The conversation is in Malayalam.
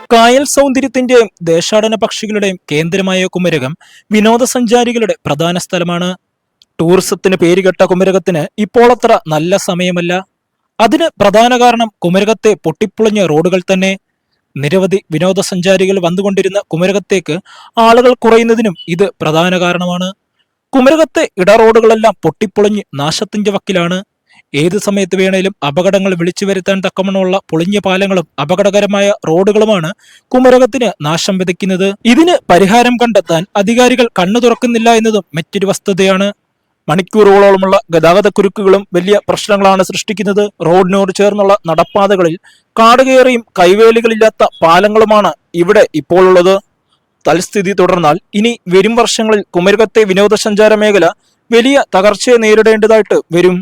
കായൽ സൗന്ദര്യത്തിന്റെയും ദേശാടന പക്ഷികളുടെയും കേന്ദ്രമായ കുമരകം വിനോദസഞ്ചാരികളുടെ പ്രധാന സ്ഥലമാണ്. ടൂറിസത്തിന് പേരുകെട്ട കുമരകത്തിന് ഇപ്പോൾ അത്ര നല്ല സമയമല്ല. അതിന് പ്രധാന കാരണം കുമരകത്തെ പൊട്ടിപ്പൊളിഞ്ഞ റോഡുകൾ തന്നെ. നിരവധി വിനോദസഞ്ചാരികൾ വന്നുകൊണ്ടിരുന്ന കുമരകത്തേക്ക് ആളുകൾ കുറയുന്നതിനും ഇത് പ്രധാന കാരണമാണ്. കുമരകത്തെ ഇടറോഡുകളെല്ലാം പൊട്ടിപ്പൊളിഞ്ഞ് നാശത്തിന്റെ വക്കിലാണ്. ഏത് സമയത്ത് വേണേലും അപകടങ്ങൾ വിളിച്ചു വരുത്താൻ തക്കമണമുള്ള പൊളിഞ്ഞ പാലങ്ങളും അപകടകരമായ റോഡുകളുമാണ് കുമരകത്തിന് നാശം വിതയ്ക്കുന്നത്. ഇതിന് പരിഹാരം കണ്ടെത്താൻ അധികാരികൾ കണ്ണു തുറക്കുന്നില്ല എന്നതും മറ്റൊരു വസ്തുതയാണ്. മണിക്കൂറുകളോളമുള്ള ഗതാഗതക്കുരുക്കുകളും വലിയ പ്രശ്നങ്ങളാണ് സൃഷ്ടിക്കുന്നത്. റോഡിനോട് ചേർന്നുള്ള നടപ്പാതകളിൽ കാടുകയറിയും കൈവേലികളില്ലാത്ത പാലങ്ങളുമാണ് ഇവിടെ ഇപ്പോൾ ഉള്ളത്. തൽസ്ഥിതി തുടർന്നാൽ ഇനി വരും വർഷങ്ങളിൽ കുമരകത്തെ വിനോദസഞ്ചാര മേഖല വലിയ തകർച്ചയെ നേരിടേണ്ടതായിട്ട് വരും.